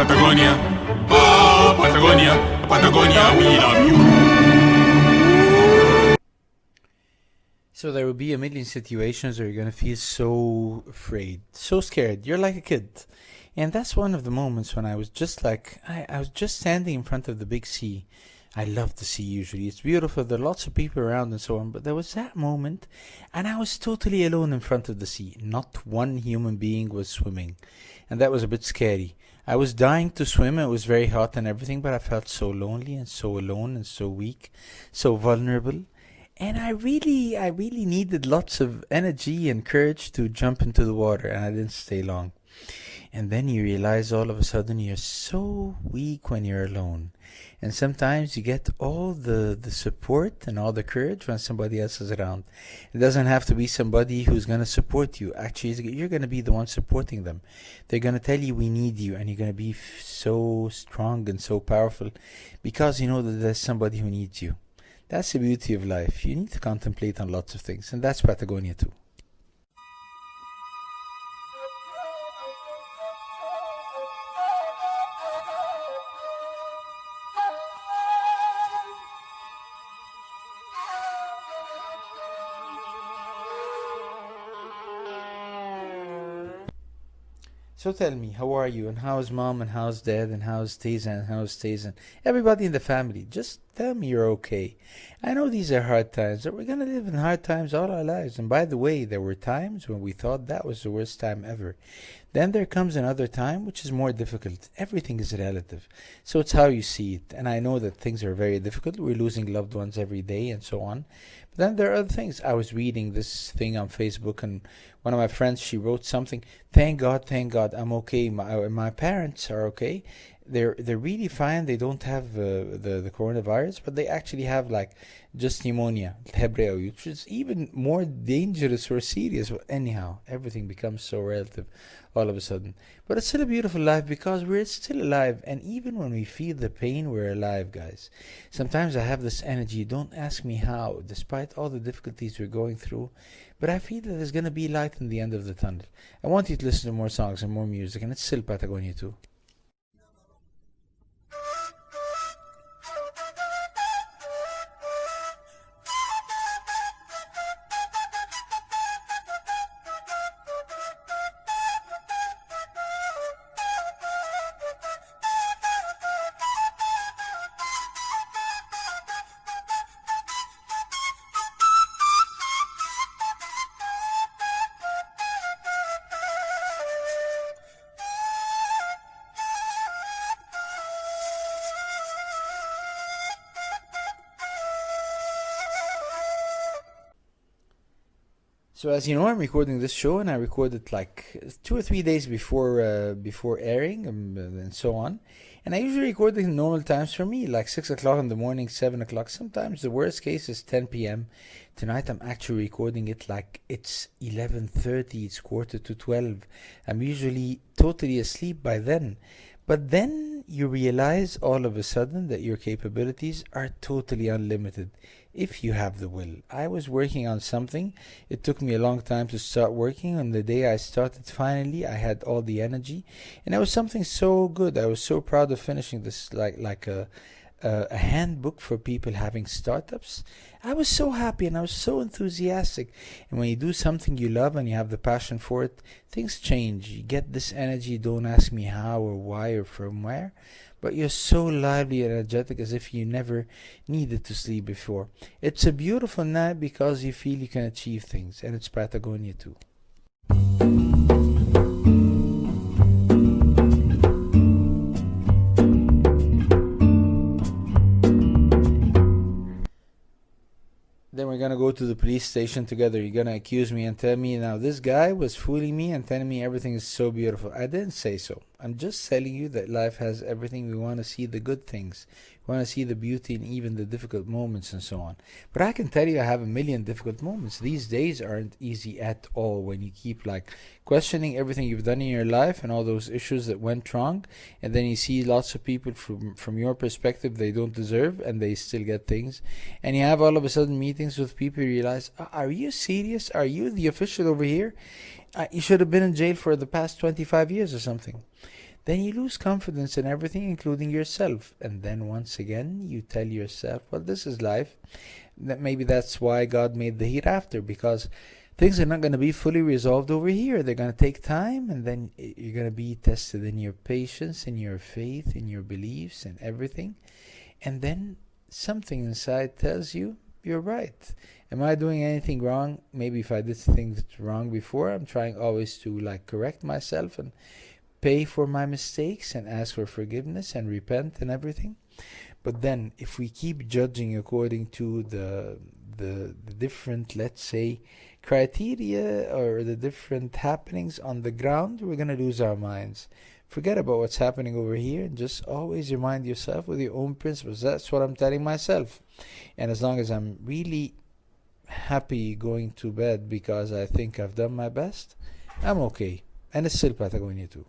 Patagonia, oh Patagonia, Patagonia, we love you. So there will be a million situations where you're going to feel so afraid, so scared. You're like a kid. And that's one of the moments when I was just like, I was just standing in front of the big sea. I love the sea usually. It's beautiful. There are lots of people around and so on. But there was that moment and I was totally alone in front of the sea. Not one human being was swimming. And that was a bit scary. I was dying to swim. It was very hot and everything, but I felt so lonely and so alone and so weak, so vulnerable. And I really needed lots of energy and courage to jump into the water, and I didn't stay long. And then you realize all of a sudden you're so weak when you're alone. And sometimes you get all the support and all the courage when somebody else is around. It doesn't have to be somebody who's going to support you. Actually, you're going to be the one supporting them. They're going to tell you we need you, and you're going to be so strong and so powerful because you know that there's somebody who needs you. That's the beauty of life. You need to contemplate on lots of things, and that's Patagonia too. So tell me, how are you, and how's mom, and how's dad, and how's Teza, and how's Teza, everybody in the family? Just tell me you're okay. I know these are hard times, but we're gonna live in hard times all our lives. And by the way, there were times when we thought that was the worst time ever. Then there comes another time which is more difficult. Everything is relative, so it's how you see it. And I know that things are very difficult. We're losing loved ones every day and so on. But then there are other things. I was reading this thing on Facebook, and one of my friends, she wrote something. Thank God, I'm okay. My parents are okay. They're really fine. They don't have the coronavirus, but they actually have like just pneumonia, which is even more dangerous or serious. Anyhow, everything becomes so relative all of a sudden. But it's still a beautiful life because we're still alive, and even when we feel the pain, we're alive, guys. Sometimes I have this energy. Don't ask me how, despite all the difficulties we're going through. But I feel that there's gonna be light in the end of the tunnel. I want you to listen to more songs and more music, and it's still Patagonia too. So as you know, I'm recording this show, and I recorded like 2 or 3 days before airing, and so on. And I usually record it in normal times for me, like 6 o'clock in the morning, 7 o'clock. Sometimes the worst case is 10 p.m. Tonight I'm actually recording it like it's 11:30. It's quarter to 12. I'm usually totally asleep by then. But then you realize all of a sudden that your capabilities are totally unlimited if you have the will. I was working on something. It took me a long time to start working, and the day I started, finally, I had all the energy, and it was something so good. I was so proud of finishing this, like a handbook for people having startups. I was so happy and I was so enthusiastic. And when you do something you love and you have the passion for it, things change. You get this energy. Don't ask me how or why or from where, but you're so lively and energetic as if you never needed to sleep before. It's a beautiful night because you feel you can achieve things, and it's Patagonia too. Then we're gonna go to the police station together. You're gonna accuse me and tell me, now this guy was fooling me and telling me everything is so beautiful. I didn't say so. I'm just telling you that life has everything. We want to see the good things. We want to see the beauty in even the difficult moments and so on. But I can tell you I have a million difficult moments. These days aren't easy at all when you keep like questioning everything you've done in your life and all those issues that went wrong, and then you see lots of people from your perspective they don't deserve and they still get things, and you have all of a sudden meetings with people. You realize, are you serious? Are you the official over here? You should have been in jail for the past 25 years or something. then you lose confidence in everything, including yourself. And then once again, you tell yourself, well, this is life. That maybe that's why God made the hereafter, because things are not going to be fully resolved over here. They're going to take time, and then you're going to be tested in your patience, in your faith, in your beliefs, and everything. And then something inside tells you, you're right. Am I doing anything wrong? Maybe if I did things wrong before, I'm trying always to correct myself and pay for my mistakes and ask for forgiveness and repent and everything. But then if we keep judging according to the different, let's say, criteria or the different happenings on the ground, we're going to lose our minds. Forget about what's happening over here and just always remind yourself with your own principles. That's what I'm telling myself. And as long as I'm really happy going to bed because I think I've done my best, I'm okay. And it's still Patagonia too.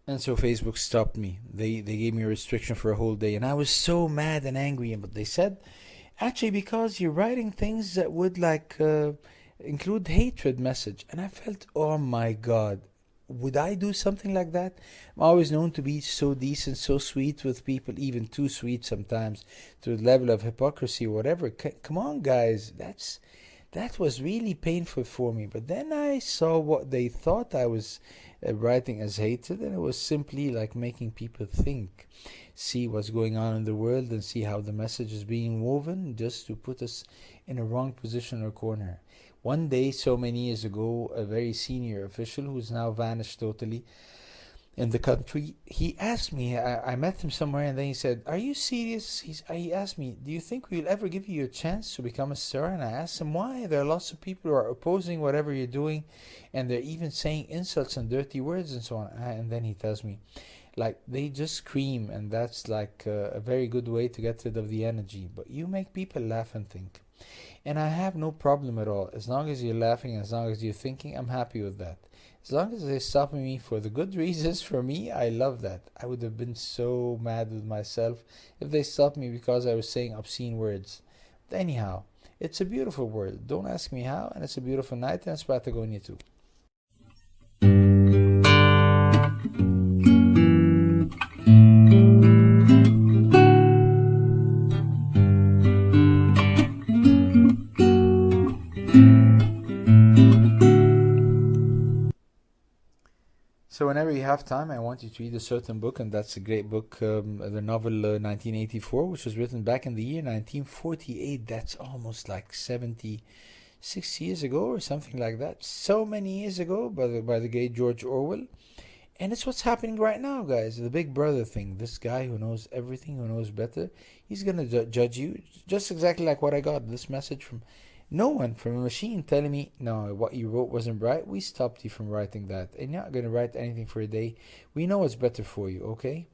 And so Facebook stopped me. They gave me a restriction for a whole day, and I was so mad and angry. But they said, actually, because you're writing things that would include hatred message. And I felt, oh my God, would I do something like that? I'm always known to be so decent, so sweet with people, even too sweet sometimes, to the level of hypocrisy or whatever. Come on, guys, that was really painful for me. But then I saw what they thought I was writing as hatred, and it was simply like making people think, see what's going on in the world, and see how the message is being woven just to put us in a wrong position or corner. One day, so many years ago, a very senior official who's now vanished totally in the country, he asked me, I met him somewhere, and then he said, are you serious? He asked me, do you think we'll ever give you a chance to become a star? And I asked him, why? There are lots of people who are opposing whatever you're doing, and they're even saying insults and dirty words and so on. And then he tells me, they just scream, and that's a very good way to get rid of the energy. But you make people laugh and think. And I have no problem at all. As long as you're laughing, as long as you're thinking, I'm happy with that. As long as they're stopping me for the good reasons for me, I love that. I would have been so mad with myself if they stopped me because I was saying obscene words. But anyhow, it's a beautiful world. Don't ask me how, and it's a beautiful night, and it's Patagonia too. So whenever you have time, I want you to read a certain book, and that's a great book, the novel 1984, which was written back in the year 1948. That's almost 76 years ago or something like that. So many years ago by the great George Orwell. And it's what's happening right now, guys. The Big Brother thing. This guy who knows everything, who knows better, he's going to judge you just exactly like what I got. This message from no one, from a machine telling me, no, what you wrote wasn't right. We stopped you from writing that. And you're not going to write anything for a day. We know what's better for you, okay?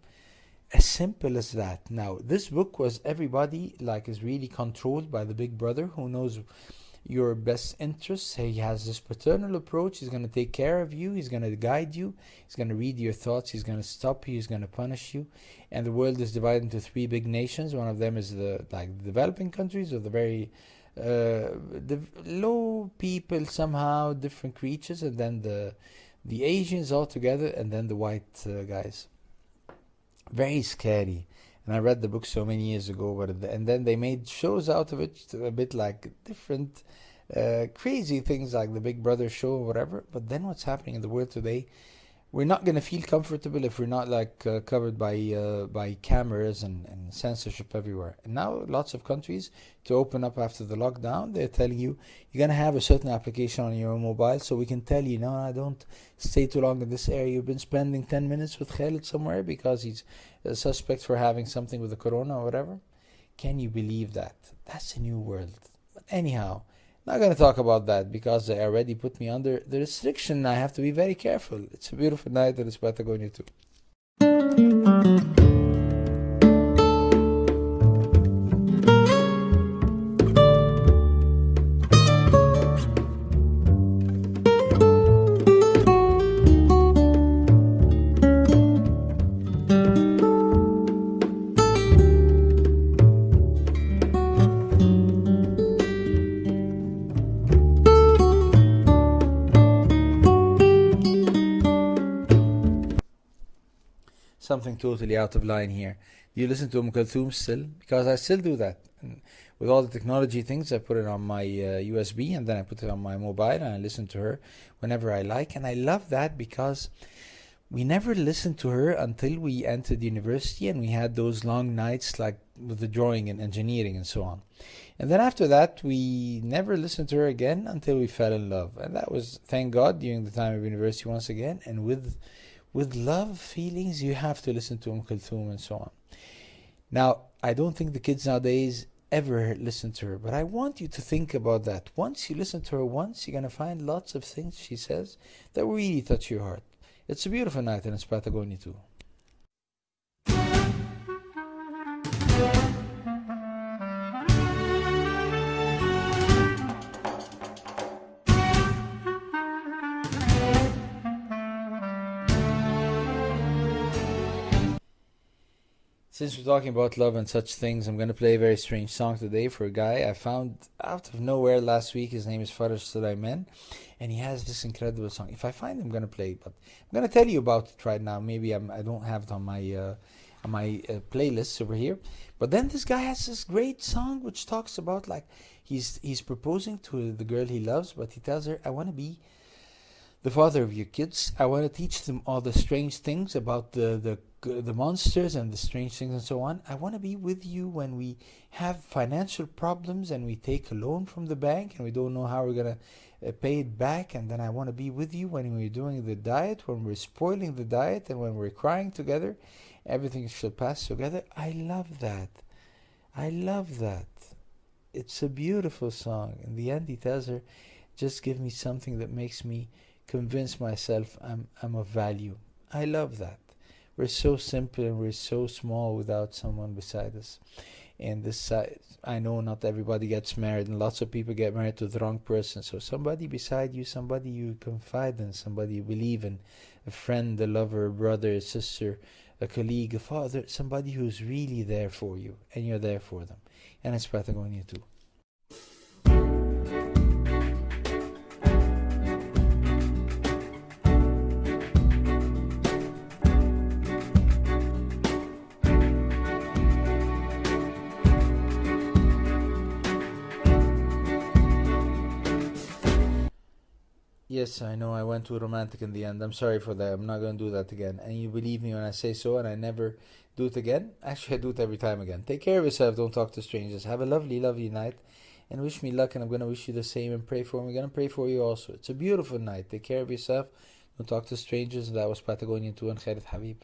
As simple as that. Now, this book was everybody is really controlled by the Big Brother who knows your best interests. He has this paternal approach. He's going to take care of you. He's going to guide you. He's going to read your thoughts. He's going to stop you. He's going to punish you. And the world is divided into three big nations. One of them is the developing countries, or the very the low people, somehow different creatures, and then the Asians all together, and then the white guys. Very scary. And I read the book so many years ago, and then they made shows out of it, a bit like different crazy things like the Big Brother show or whatever. But then what's happening in the world today, we're not going to feel comfortable if we're not covered by cameras and censorship everywhere. And now lots of countries, to open up after the lockdown, they're telling you, you're going to have a certain application on your mobile, so we can tell you, no, don't stay too long in this area. You've been spending 10 minutes with Khaled somewhere because he's a suspect for having something with the corona or whatever. Can you believe that? That's a new world. But anyhow, not going to talk about that because they already put me under the restriction. I have to be very careful. It's a beautiful night, and it's Patagonia too. something totally out of line here. Do you listen to Kulthum still? Because I still do that. And with all the technology things, I put it on my USB and then I put it on my mobile and I listen to her whenever I like. And I love that because we never listened to her until we entered university and we had those long nights like with the drawing and engineering and so on. And then after that, we never listened to her again until we fell in love. And that was, thank God, during the time of university once again. And with love feelings, you have to listen to Kulthum and so on. Now, I don't think the kids nowadays ever listen to her, but I want you to think about that. Once you listen to her once, you're going to find lots of things she says that really touch your heart. It's a beautiful night and it's Patagonia too. Since we're talking about love and such things, I'm going to play a very strange song today for a guy I found out of nowhere last week. His name is Faraj Sulaiman, and he has this incredible song. If I find it, I'm going to play it, but I'm going to tell you about it right now. Maybe I don't have it on my playlists over here. But then this guy has this great song which talks about like he's proposing to the girl he loves, but he tells her, I want to be the father of your kids. I want to teach them all the strange things about the monsters and the strange things and so on. I want to be with you when we have financial problems and we take a loan from the bank and we don't know how we're going to pay it back. And then I want to be with you when we're doing the diet, when we're spoiling the diet, and when we're crying together. Everything shall pass together. I love that. I love that. It's a beautiful song. In the end, he tells her, just give me something that makes me convince myself I'm of value. I love that. We're so simple and we're so small without someone beside us. And this, I know not everybody gets married, and lots of people get married to the wrong person. So somebody beside you, somebody you confide in, somebody you believe in, a friend, a lover, a brother, a sister, a colleague, a father, somebody who's really there for you, and you're there for them. And it's Patagonia too. Yes, I know I went too romantic in the end. I'm sorry for that. I'm not going to do that again. And you believe me when I say so, and I never do it again. Actually, I do it every time again. Take care of yourself. Don't talk to strangers. Have a lovely, lovely night. And wish me luck, and I'm going to wish you the same and pray for me. I'm going to pray for you also. It's a beautiful night. Take care of yourself. Don't talk to strangers. That was Patagonia 2 and Khaled Habib.